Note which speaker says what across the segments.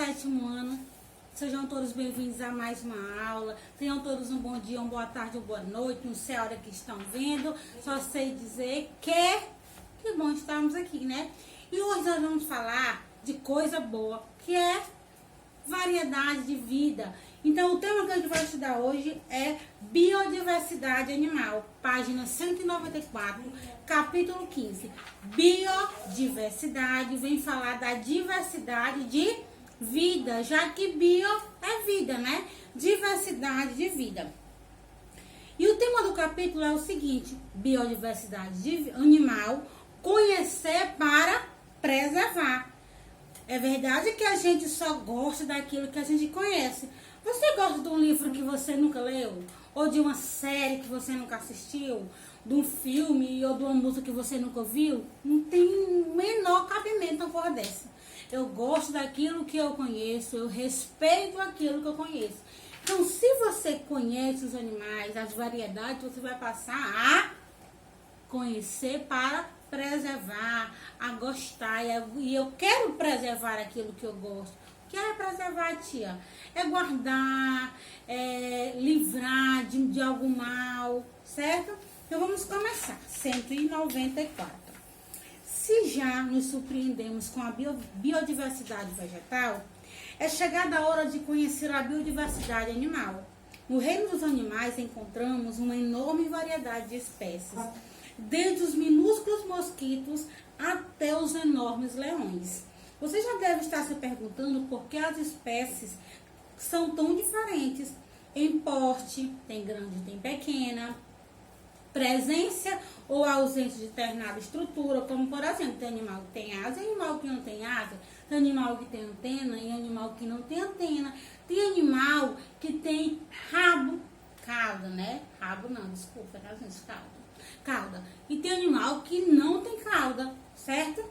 Speaker 1: sétimo ano. Sejam todos bem-vindos a mais uma aula. Tenham todos um bom dia, uma boa tarde, uma boa noite. Não sei a hora que estão vendo. Só sei dizer que bom estarmos aqui, né? E hoje nós vamos falar de coisa boa, que é variedade de vida. Então, o tema que a gente vai estudar hoje é biodiversidade animal, página 194, capítulo 15. Biodiversidade vem falar da diversidade de vida, já que bio é vida, né? Diversidade de vida. E o tema do capítulo é o seguinte: biodiversidade de animal, conhecer para preservar. É verdade que a gente só gosta daquilo que a gente conhece. Você gosta de um livro que você nunca leu? Ou de uma série que você nunca assistiu? De um filme ou de uma música que você nunca ouviu? Não tem o menor cabimento uma coisa dessa. Eu gosto daquilo que eu conheço, eu respeito aquilo que eu conheço. Então, se você conhece os animais, as variedades, você vai passar a conhecer para preservar, a gostar. E eu quero preservar aquilo que eu gosto. O que é preservar, tia? É guardar, livrar de algum mal, certo? Então vamos começar. 194. Se já nos surpreendemos com a biodiversidade vegetal, é chegada a hora de conhecer a biodiversidade animal. No reino dos animais encontramos uma enorme variedade de espécies, desde os minúsculos mosquitos até os enormes leões. Você já deve estar se perguntando por que as espécies são tão diferentes em porte, tem grande, tem pequena, presença ou ausência de determinada estrutura, como por exemplo, tem animal que tem asa e animal que não tem asa, tem animal que tem antena e animal que não tem antena, tem animal que tem rabo, cauda, né? Rabo não, desculpa, tá gente, cauda. E tem animal que não tem cauda, certo?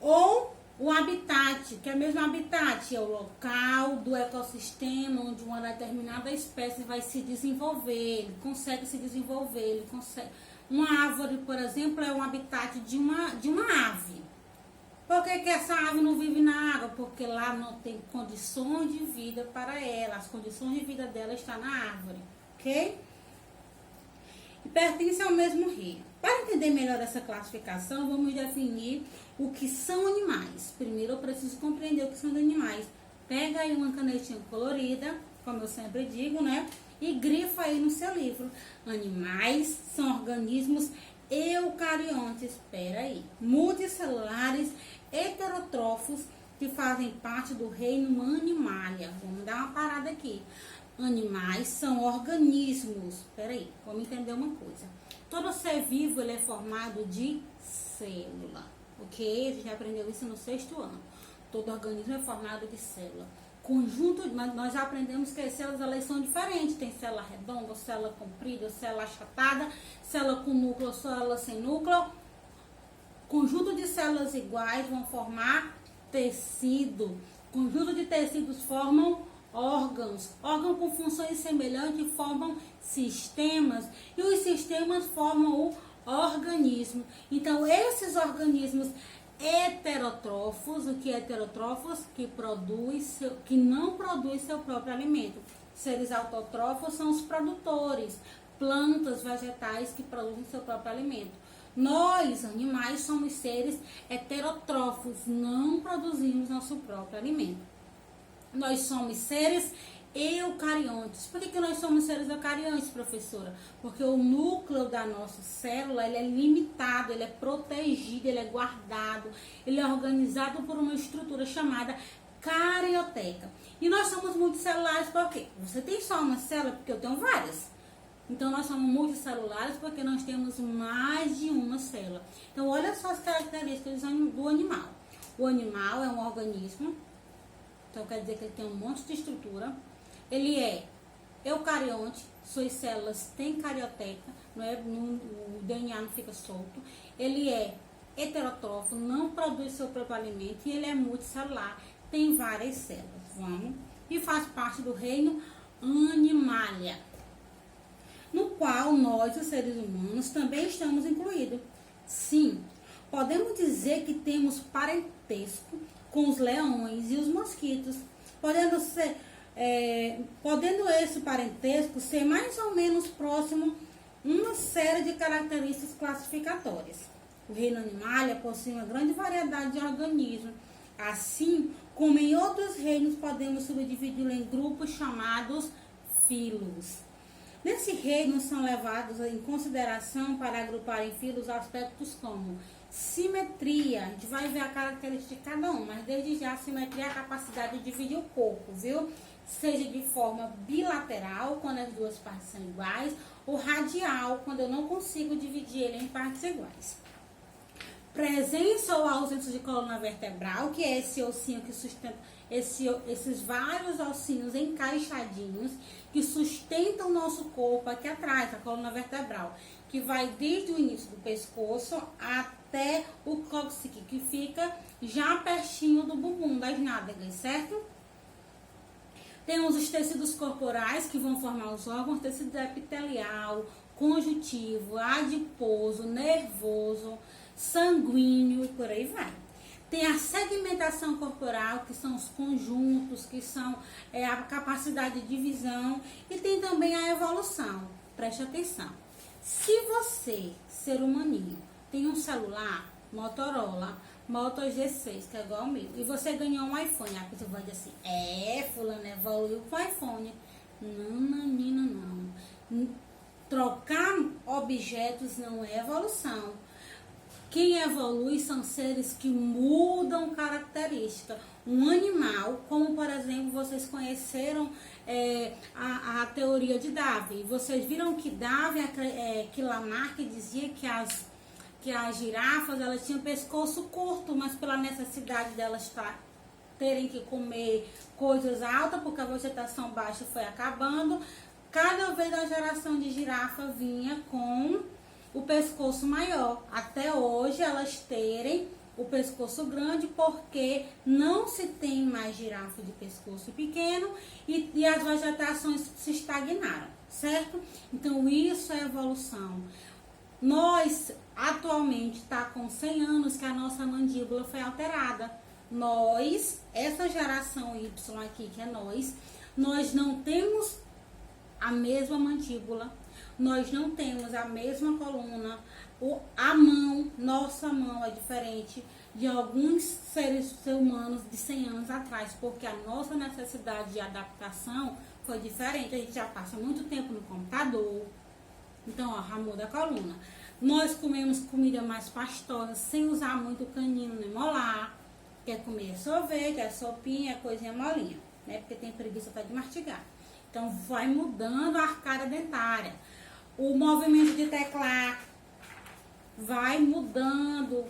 Speaker 1: Ou o habitat, que é o mesmo habitat, é o local do ecossistema onde uma determinada espécie vai se desenvolver, ele consegue se desenvolver, ele consegue. Uma árvore, por exemplo, é um habitat de uma ave. Por que essa ave não vive na água? Porque lá não tem condições de vida para ela, as condições de vida dela estão na árvore, ok? E pertence ao mesmo reino. Para entender melhor essa classificação, vamos definir o que são animais. Primeiro eu preciso compreender o que são animais. Pega aí uma canetinha colorida, como eu sempre digo, né? E grifa aí no seu livro. Animais são organismos eucariontes, espera aí, multicelulares, heterótrofos, que fazem parte do reino Animalia. Vamos dar uma parada aqui. Animais são organismos. Peraí, vamos entender uma coisa. Todo ser vivo ele é formado de célula, ok? A gente aprendeu isso no 6º ano. Todo organismo é formado de célula. Conjunto, nós já aprendemos que as células elas são diferentes. Tem célula redonda, célula comprida, célula achatada, célula com núcleo, célula sem núcleo. Conjunto de células iguais vão formar tecido. Conjunto de tecidos formam órgãos. Órgãos com funções semelhantes formam sistemas. E os sistemas formam o organismo. Então, esses organismos heterótrofos, o que é heterótrofos? Que não produz seu próprio alimento. Seres autótrofos são os produtores, plantas, vegetais que produzem seu próprio alimento. Nós, animais, somos seres heterótrofos, não produzimos nosso próprio alimento. Nós somos seres eucariontes. Por que nós somos seres eucariontes, professora? Porque o núcleo da nossa célula ele é limitado, ele é protegido, ele é guardado, ele é organizado por uma estrutura chamada carioteca. E nós somos multicelulares por quê? Você tem só uma célula? Porque eu tenho várias. Então, nós somos multicelulares porque nós temos mais de uma célula. Então, olha só as características do animal. O animal é um organismo. Então, quer dizer que ele tem um monte de estrutura. Ele é eucarionte, suas células têm carioteca, o DNA não fica solto. Ele é heterótrofo, não produz seu próprio alimento. E ele é multicelular, tem várias células. Vamos? E faz parte do reino Animalia, no qual nós, os seres humanos, também estamos incluídos. Sim, podemos dizer que temos parentesco com os leões e os mosquitos, podendo esse parentesco ser mais ou menos próximo uma série de características classificatórias. O reino animalia possui uma grande variedade de organismos, assim como em outros reinos podemos subdividi-lo em grupos chamados filos. Nesse reino são levados em consideração para agrupar em filos aspectos como simetria, a gente vai ver a característica de cada um, mas desde já a simetria é a capacidade de dividir o corpo, viu? Seja de forma bilateral, quando as duas partes são iguais, ou radial, quando eu não consigo dividir ele em partes iguais. Presença ou ausência de coluna vertebral, que é esse ossinho que sustenta, esses vários ossinhos encaixadinhos que sustentam o nosso corpo aqui atrás, a coluna vertebral, que vai desde o início do pescoço até o cóccix, que fica já pertinho do bumbum, das nádegas, certo? Temos os tecidos corporais que vão formar os órgãos, tecido epitelial, conjuntivo, adiposo, nervoso, sanguíneo e por aí vai. Tem a segmentação corporal, que são os conjuntos, que são a capacidade de divisão, e tem também a evolução. Preste atenção. Se você, ser humaninho, tem um celular Motorola Moto G6, que é igual ao meu, e você ganhou um iPhone, a pessoa vai dizer assim, fulano evoluiu com o iPhone. Não, menina, não. Trocar objetos não é evolução. Quem evolui são seres que mudam característica. Um animal, como por exemplo, vocês conheceram a teoria de Darwin. Vocês viram que Darwin, que Lamarck dizia que as girafas elas tinham pescoço curto, mas pela necessidade delas terem que comer coisas altas, porque a vegetação baixa foi acabando, cada vez a geração de girafa vinha com o pescoço maior, até hoje elas terem o pescoço grande, porque não se tem mais girafa de pescoço pequeno e as vegetações se estagnaram, certo? Então isso é evolução. Nós atualmente está com 100 anos que a nossa mandíbula foi alterada. Nós, essa geração Y aqui, que é nós não temos a mesma mandíbula, nós não temos a mesma coluna, a mão, nossa mão é diferente de alguns seres humanos de 100 anos atrás, porque a nossa necessidade de adaptação foi diferente. A gente já passa muito tempo no computador, então ó, já muda a coluna. Nós comemos comida mais pastosa, sem usar muito canino nem molar, quer comer sorvete, é sopinha, é coisinha molinha, né? Porque tem preguiça até de mastigar. Então vai mudando a arcada dentária. O movimento de teclar vai mudando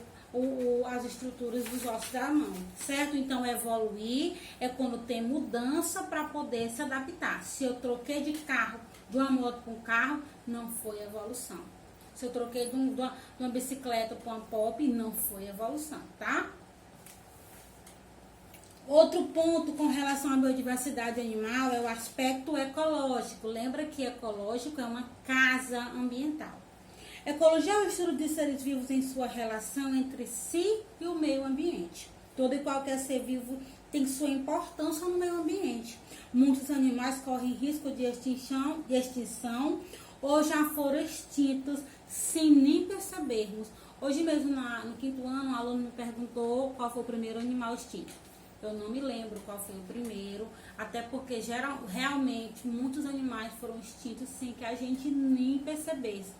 Speaker 1: as estruturas dos ossos da mão, certo? Então evoluir é quando tem mudança para poder se adaptar. Se eu troquei de carro, de uma moto para um carro, não foi evolução. Se eu troquei de uma bicicleta para uma pop, não foi evolução, tá? Outro ponto com relação à biodiversidade animal é o aspecto ecológico. Lembra que ecológico é uma casa ambiental. Ecologia é o estudo de seres vivos em sua relação entre si e o meio ambiente. Todo e qualquer ser vivo tem sua importância no meio ambiente. Muitos animais correm risco de extinção ou já foram extintos sem nem percebermos. Hoje mesmo, no 5º ano, um aluno me perguntou qual foi o primeiro animal extinto. Eu não me lembro qual foi o primeiro, até porque realmente muitos animais foram extintos sem que a gente nem percebesse.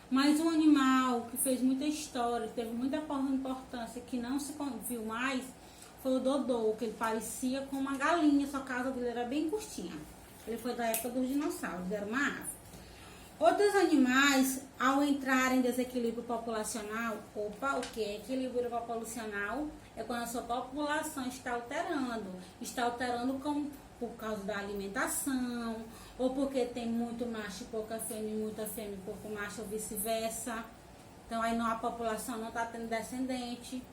Speaker 1: Mas um animal que fez muita história, teve muita importância, que não se viu mais, foi o Dodô, que ele parecia com uma galinha, só que a asa dele era bem curtinha. Ele foi da época dos dinossauros, era uma ave. Outros animais, ao entrar em desequilíbrio populacional, o que é equilíbrio populacional? É quando a sua população está alterando por causa da alimentação, ou porque tem muito macho e pouca fêmea, muita fêmea e pouco macho, ou vice-versa. Então aí a população não está tendo descendente.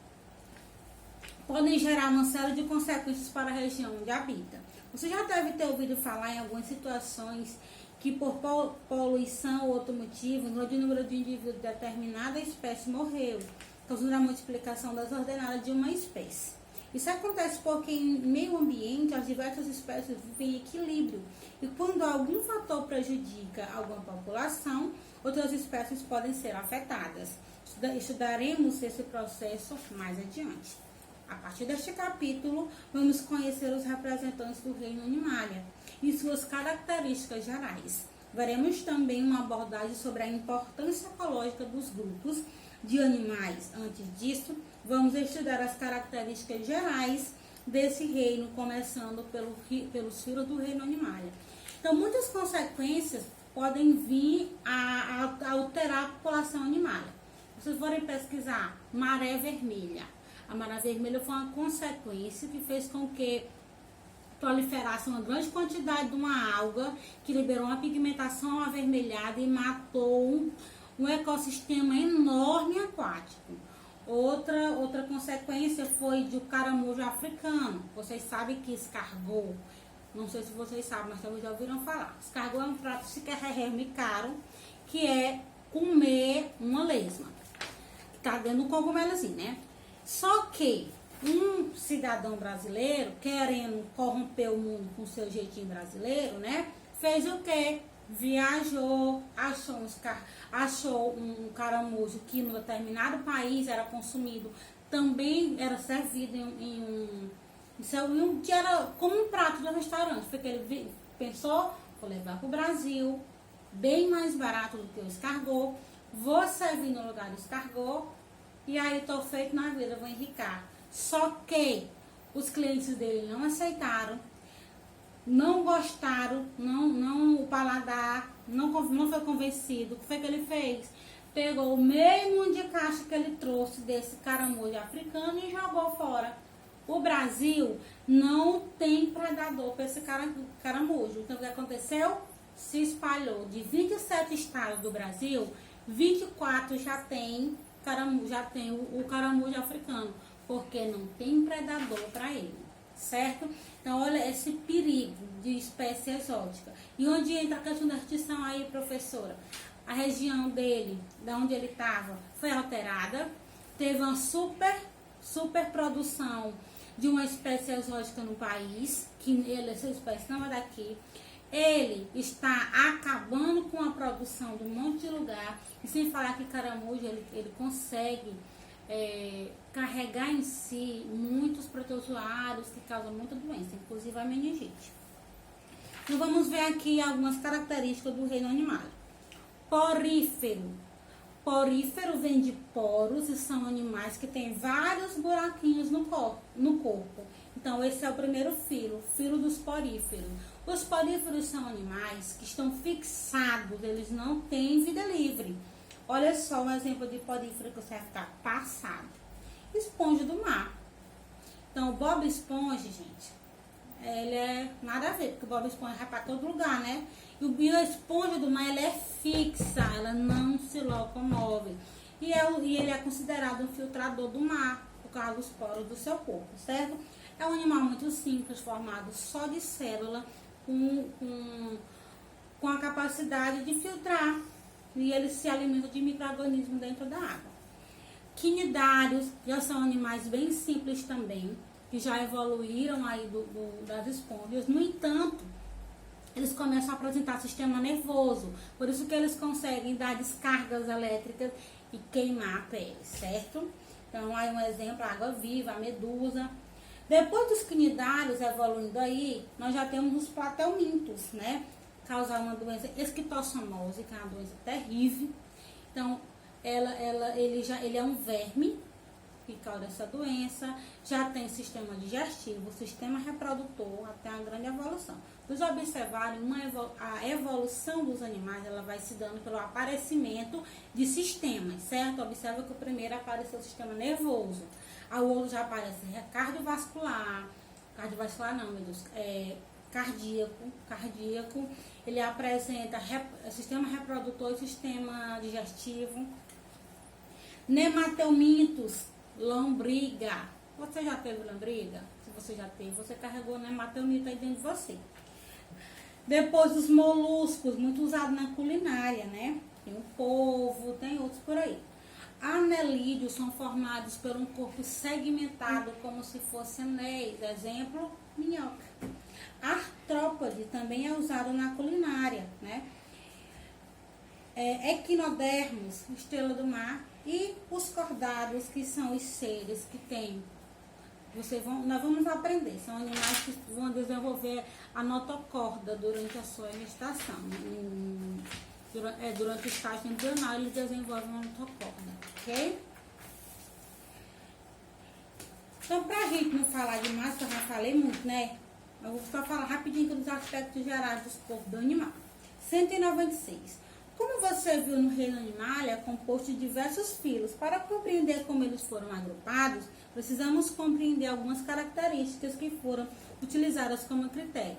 Speaker 1: Podem gerar uma série de consequências para a região onde habita. Você já deve ter ouvido falar em algumas situações que por poluição ou outro motivo, o grande número de indivíduos de determinada espécie morreu, causando a multiplicação desordenada de uma espécie. Isso acontece porque em meio ambiente as diversas espécies vivem em equilíbrio. E quando algum fator prejudica alguma população, outras espécies podem ser afetadas. Estudaremos esse processo mais adiante. A partir deste capítulo, vamos conhecer os representantes do reino Animalia e suas características gerais. Veremos também uma abordagem sobre a importância ecológica dos grupos de animais. Antes disso, vamos estudar as características gerais desse reino, começando pelos filos do reino Animalia. Então, muitas consequências podem vir a alterar a população animalia. Se vocês forem pesquisar maré vermelha, a maré vermelha foi uma consequência que fez com que proliferasse uma grande quantidade de uma alga que liberou uma pigmentação avermelhada e matou um ecossistema enorme aquático. Outra consequência foi do caramujo africano. Vocês sabem que escargot, não sei se vocês sabem, mas talvez já ouviram falar. Escargot é um prato chiquérrimo caro, que é comer uma lesma. Tá dentro do cogumelozinho, né? Só que um cidadão brasileiro, querendo corromper o mundo com seu jeitinho brasileiro, né? Fez o quê? Viajou, achou um caramujo que no determinado país era consumido, também era servido que era como um prato do restaurante. Porque ele pensou, vou levar para o Brasil, bem mais barato do que o escargot, vou servir no lugar do escargot, e aí tô feito na vida, vou enricar. Só que os clientes dele não aceitaram, não gostaram, o paladar não foi convencido. O que foi que ele fez? Pegou o meio mundo de caixa que ele trouxe desse caramujo africano e jogou fora. O Brasil não tem predador para esse caramujo. Então o que aconteceu? Se espalhou. De 27 estados do Brasil, 24 já tem o caramujo africano, porque não tem predador para ele, certo? Então, olha esse perigo de espécie exótica. E onde entra a questão da extinção aí, professora? A região dele, da onde ele estava, foi alterada, teve uma super produção de uma espécie exótica no país, que essa espécie não é daqui. Ele está acabando com a produção de um monte de lugar, e sem falar que caramujo, ele consegue carregar em si muitos protozoários que causam muita doença, inclusive a meningite. Então vamos ver aqui algumas características do reino animal. Porífero. Porífero vem de poros e são animais que têm vários buraquinhos no corpo. Então esse é o primeiro filo dos poríferos. Os poríferos são animais que estão fixados, eles não têm vida livre. Olha só um exemplo de porífero que você vai ficar passado. Esponja do mar. Então, o Bob Esponja, gente, ele é nada a ver, porque o Bob Esponja vai para todo lugar, né? E a esponja do mar, ela é fixa, ela não se locomove. E ele é considerado um filtrador do mar, por causa dos poros do seu corpo, certo? É um animal muito simples, formado só de célula, com a capacidade de filtrar. E eles se alimentam de micro-organismos dentro da água. Quinidários já são animais bem simples também, que já evoluíram aí das esponjas. No entanto, eles começam a apresentar sistema nervoso, por isso que eles conseguem dar descargas elétricas e queimar a pele, certo? Então, aí um exemplo, a água-viva, a medusa. Depois dos quinidários evoluindo aí, nós já temos os platelmintos, né? Causar uma doença esquistossomose, que é uma doença terrível. Então, ele é um verme que causa essa doença, já tem sistema digestivo, sistema reprodutor, até uma grande evolução. Vocês observarem, a evolução dos animais, ela vai se dando pelo aparecimento de sistemas, certo? Observa que o primeiro apareceu o sistema nervoso, o outro já aparece cardiovascular não, meu Deus, cardíaco, ele apresenta sistema reprodutor e sistema digestivo. Nematelmintos, lombriga. Você já teve lombriga? Se você já teve, você carregou nematelmito aí dentro de você. Depois os moluscos, muito usado na culinária, né? Tem o polvo, tem outros por aí. Anelídeos são formados por um corpo segmentado, como se fosse anéis. Exemplo, minhoca. Artrópode também é usado na culinária, né? Equinodermos, estrela do mar, e os cordados, que são os seres que têm. Nós vamos aprender, são animais que vão desenvolver a notocorda durante a sua gestação. Durante o estágio embrional, eles desenvolvem uma notocorda, ok? Então, pra gente não falar demais, que eu já falei muito, né? Eu vou só falar rapidinho dos aspectos gerais dos corpos do animal. 196. Como você viu no reino animal, é composto de diversos filos. Para compreender como eles foram agrupados, precisamos compreender algumas características que foram utilizadas como critério.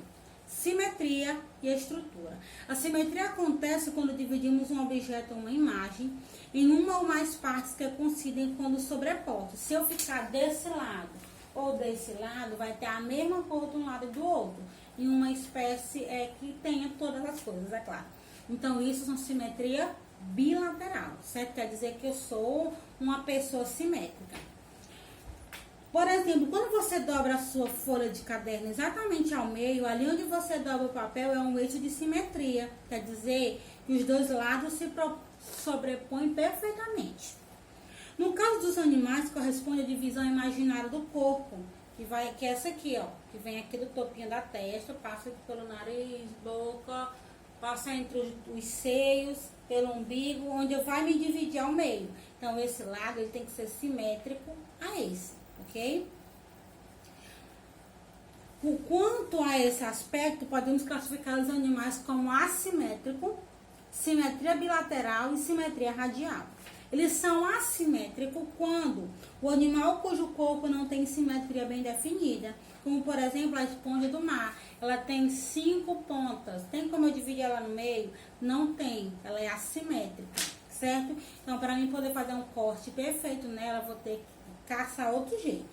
Speaker 1: Simetria e estrutura. A simetria acontece quando dividimos um objeto ou uma imagem em uma ou mais partes que coincidem quando sobrepostas. Se eu ficar desse lado ou desse lado, vai ter a mesma cor de um lado e do outro. Em uma espécie que tenha todas as coisas, é claro. Então, isso é uma simetria bilateral, certo? Quer dizer que eu sou uma pessoa simétrica. Por exemplo, quando você dobra a sua folha de caderno exatamente ao meio, ali onde você dobra o papel é um eixo de simetria. Quer dizer que os dois lados se sobrepõem perfeitamente. No caso dos animais, corresponde à divisão imaginária do corpo, que é essa aqui, ó, que vem aqui do topinho da testa, passa aqui pelo nariz, boca, passa entre os seios, pelo umbigo, onde vai me dividir ao meio. Então, esse lado ele tem que ser simétrico a esse, ok? Quanto a esse aspecto, podemos classificar os animais como assimétrico, simetria bilateral e simetria radial. Eles são assimétricos quando o animal cujo corpo não tem simetria bem definida, como por exemplo a esponja do mar. Ela tem 5 pontas. Tem como eu dividir ela no meio? Não tem. Ela é assimétrica, certo? Então, para mim poder fazer um corte perfeito nela, eu vou ter que caçar outro jeito.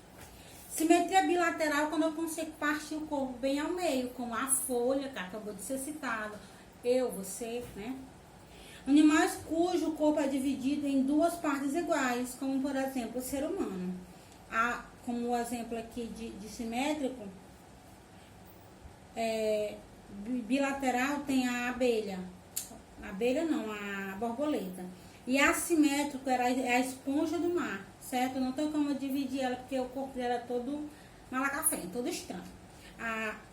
Speaker 1: Simetria bilateral quando eu consigo partir o corpo bem ao meio, como a folha, que acabou de ser citada. Eu, você, né? Animais cujo corpo é dividido em 2 partes iguais, como por exemplo o ser humano. Como o exemplo aqui de simétrico, bilateral tem a abelha. A abelha não, a borboleta. E assimétrico é a esponja do mar, certo? Não tem como eu dividir ela, porque o corpo dela é todo malacafém, todo estranho.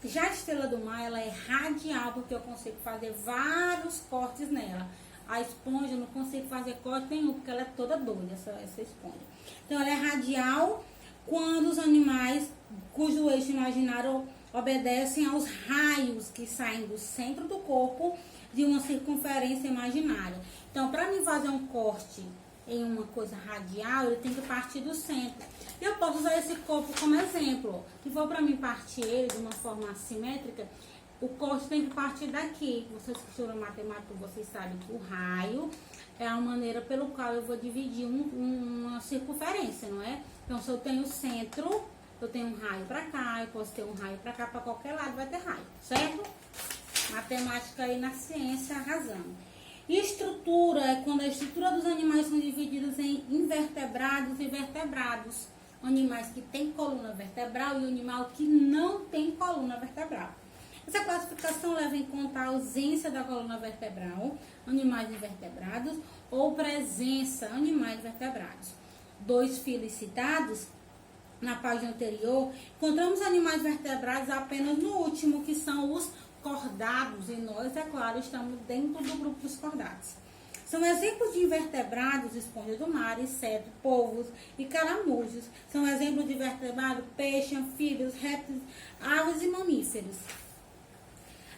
Speaker 1: Já a estrela do mar, ela é radial, porque eu consigo fazer vários cortes nela. A esponja, eu não consigo fazer corte nenhum, porque ela é toda doida, essa esponja. Então, ela é radial quando os animais cujo eixo imaginário obedecem aos raios que saem do centro do corpo de uma circunferência imaginária. Então, para mim fazer um corte em uma coisa radial, ele tem que partir do centro. E eu posso usar esse corpo como exemplo. Se for para mim partir ele de uma forma assimétrica, o corte tem que partir daqui. Vocês que estudam matemática, vocês sabem que o raio é a maneira pelo qual eu vou dividir uma circunferência, não é? Então, se eu tenho o centro, eu tenho um raio para cá, eu posso ter um raio para cá, para qualquer lado vai ter raio, certo? Matemática aí na ciência arrasando. E estrutura é quando a estrutura dos animais são divididos em invertebrados e vertebrados. Animais que têm coluna vertebral e animal que não tem coluna vertebral. Essa classificação leva em conta a ausência da coluna vertebral, animais invertebrados, ou presença, animais vertebrados. 2 filos citados na página anterior, encontramos animais vertebrados apenas no último, que são os cordados, e nós, é claro, estamos dentro do grupo dos cordados. São exemplos de invertebrados, esponjas do mar, insetos, polvos e caramujos. São exemplos de vertebrados, peixe, anfíbios, répteis, aves e mamíferos.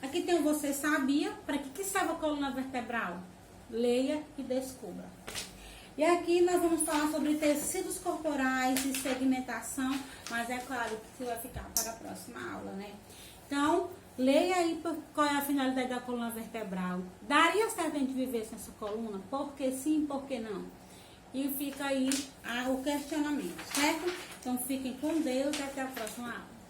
Speaker 1: Aqui tem o Você Sabia. Para que serve a coluna vertebral? Leia e descubra. E aqui nós vamos falar sobre tecidos corporais e segmentação, mas é claro que isso vai ficar para a próxima aula, né? Então, leia aí qual é a finalidade da coluna vertebral. Daria certo a gente viver sem essa coluna? Por que sim, por que não? E fica aí o questionamento, certo? Então, fiquem com Deus e até a próxima aula.